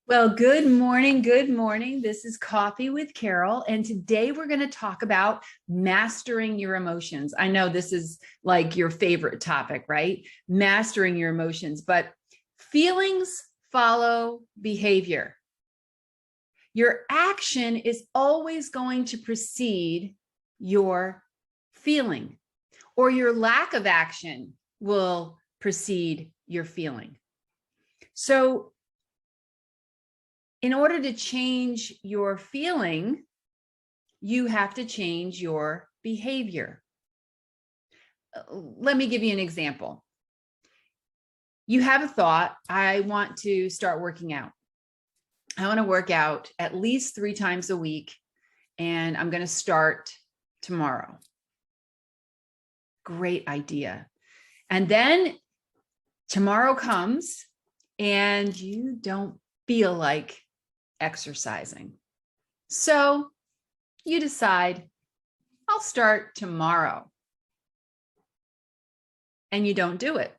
Well, good morning. Good morning. This is Coffee with Carol. And today we're going to talk about mastering your emotions. I know this is like your favorite topic, right? Mastering your emotions, but feelings follow behavior. Your action is always going to precede your feeling, or your lack of action will precede your feeling. So, in order to change your feeling, you have to change your behavior. Let me give you an example. You have a thought, I want to start working out. I want to work out at least 3 times a week, and I'm going to start tomorrow. Great idea. And then tomorrow comes and you don't feel like exercising. So you decide, I'll start tomorrow. And you don't do it.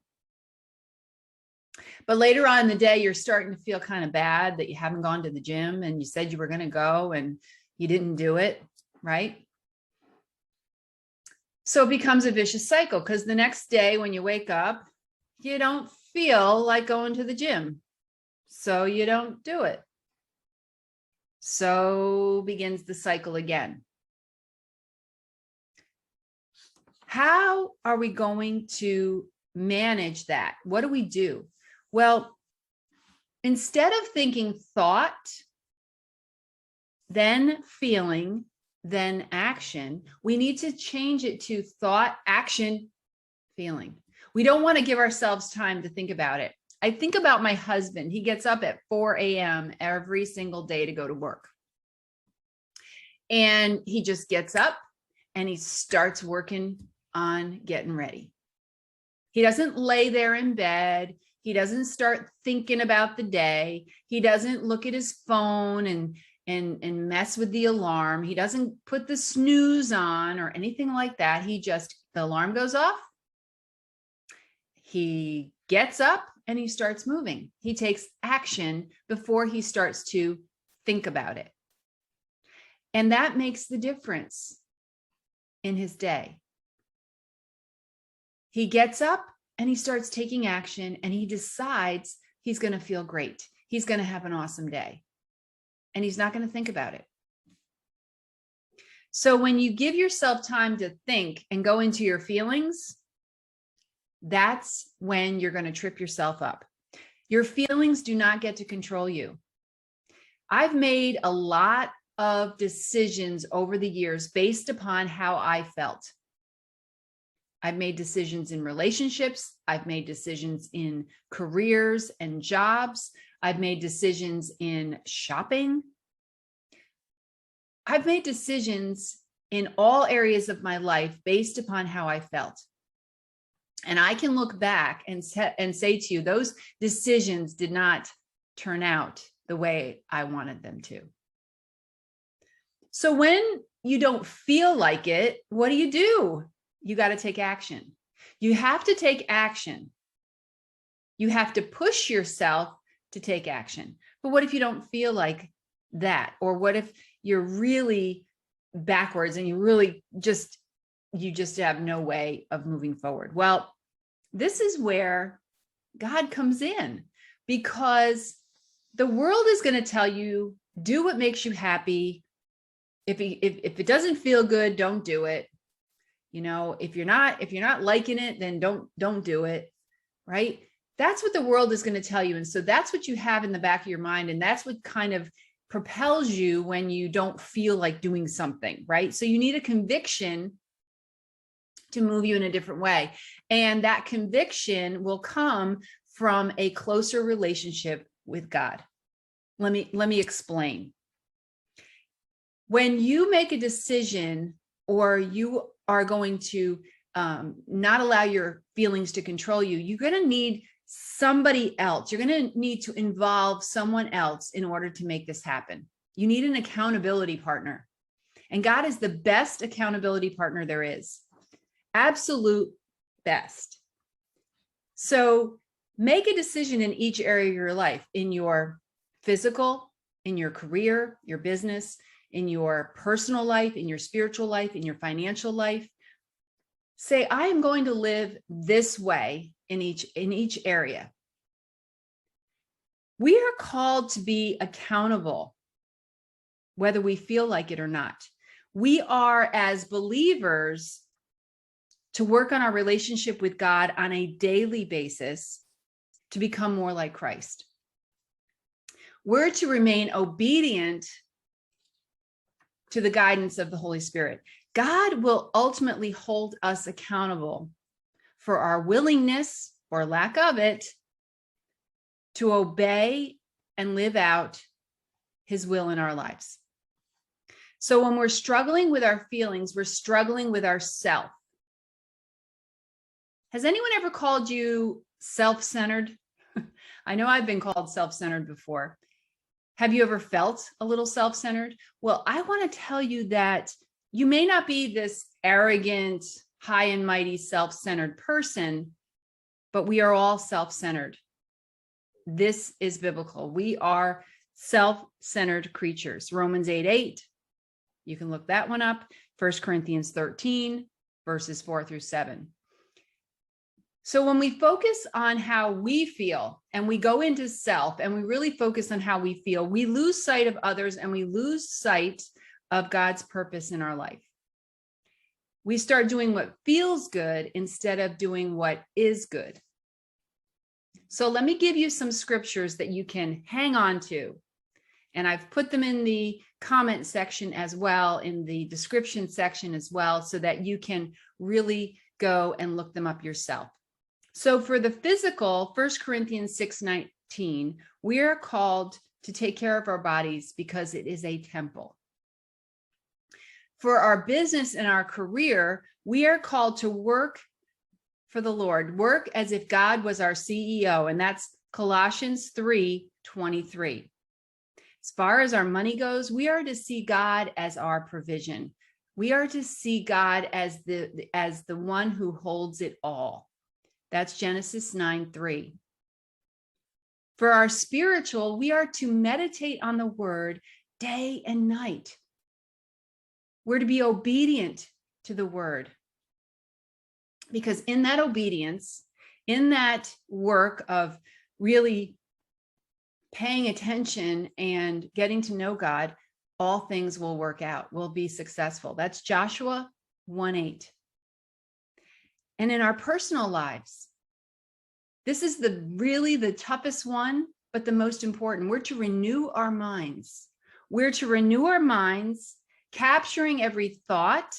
But later on in the day, you're starting to feel kind of bad that you haven't gone to the gym and you said you were going to go and you didn't do it, right? So it becomes a vicious cycle because the next day when you wake up, you don't feel like going to the gym. So you don't do it. So begins the cycle again. How are we going to manage that? What do we do? Well, instead of thinking thought, then feeling, then action, we need to change it to thought, action, feeling. We don't want to give ourselves time to think about it. I think about my husband. He gets up at 4 a.m. every single day to go to work. And he just gets up and he starts working on getting ready. He doesn't lay there in bed. He doesn't start thinking about the day. He doesn't look at his phone and mess with the alarm. He doesn't put the snooze on or anything like that. The alarm goes off. He gets up and he starts moving. He takes action before he starts to think about it. And that makes the difference in his day. He gets up and he starts taking action and he decides he's going to feel great. He's going to have an awesome day. And he's not going to think about it. So when you give yourself time to think and go into your feelings, that's when you're going to trip yourself up. Your feelings do not get to control you. I've made a lot of decisions over the years based upon how I felt. I've made decisions in relationships. I've made decisions in careers and jobs. I've made decisions in shopping. I've made decisions in all areas of my life based upon how I felt. And I can look back and say to you, those decisions did not turn out the way I wanted them to. So when you don't feel like it, what do? You got to take action. You have to take action. You have to push yourself to take action. But what if you don't feel like that? Or what if you're really backwards and you just have no way of moving forward? Well, this is where God comes in, because the world is going to tell you, do what makes you happy. If it doesn't feel good, don't do it. You know, if you're not liking it, then don't do it. Right? That's what the world is going to tell you. And so that's what you have in the back of your mind. And that's what kind of propels you when you don't feel like doing something, right? So you need a conviction to move you in a different way. And that conviction will come from a closer relationship with God. Let me explain. When you make a decision, or you are going to not allow your feelings to control you, you're going to need somebody else. You're going to need to involve someone else in order to make this happen. You need an accountability partner. And God is the best accountability partner there is. Absolute best. So make a decision in each area of your life, in your physical, in your career, your business, in your personal life, in your spiritual life, in your financial life. Say, I am going to live this way in each area. We are called to be accountable, whether we feel like it or not. We are, as believers, to work on our relationship with God on a daily basis to become more like Christ. We're to remain obedient to the guidance of the Holy Spirit. God will ultimately hold us accountable for our willingness or lack of it to obey and live out his will in our lives. So when we're struggling with our feelings, we're struggling with ourself. Has anyone ever called you self-centered? I know I've been called self-centered before. Have you ever felt a little self-centered? Well, I want to tell you that you may not be this arrogant, high and mighty, self-centered person, but we are all self-centered. This is biblical. We are self-centered creatures. Romans 8:8. You can look that one up. 1 Corinthians 13, verses 4-7. So when we focus on how we feel and we go into self and we really focus on how we feel, we lose sight of others and we lose sight of God's purpose in our life. We start doing what feels good instead of doing what is good. So let me give you some scriptures that you can hang on to. And I've put them in the comment section as well, in the description section as well, so that you can really go and look them up yourself. So for the physical, 1 Corinthians 6:19, we are called to take care of our bodies because it is a temple. For our business and our career, we are called to work for the Lord, work as if God was our CEO, and that's Colossians 3:23. As far as our money goes, we are to see God as our provision. We are to see God as the one who holds it all. That's Genesis 9:3. For our spiritual, we are to meditate on the word day and night. We're to be obedient to the word. Because in that obedience, in that work of really paying attention and getting to know God, all things will work out, will be successful. That's Joshua 1:8. And in our personal lives, this is really the toughest one, but the most important. We're to renew our minds. We're to renew our minds, capturing every thought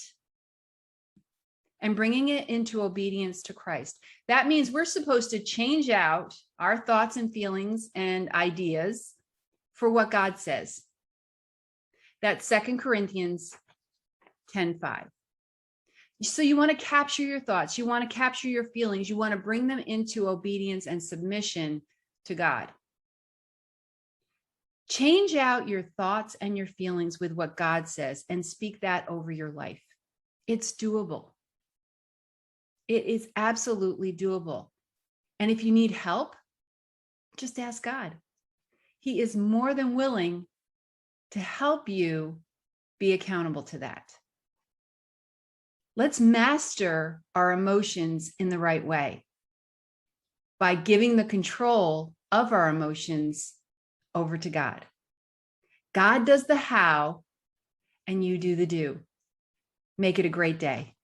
and bringing it into obedience to Christ. That means we're supposed to change out our thoughts and feelings and ideas for what God says. That's 2 Corinthians 10:5. So you want to capture your thoughts, you want to capture your feelings, you want to bring them into obedience and submission to God. Change out your thoughts and your feelings with what God says and speak that over your life. It's doable. It is absolutely doable. And if you need help, just ask God. He is more than willing to help you be accountable to that. Let's master our emotions in the right way by giving the control of our emotions over to God. God does the how, and you do the do. Make it a great day.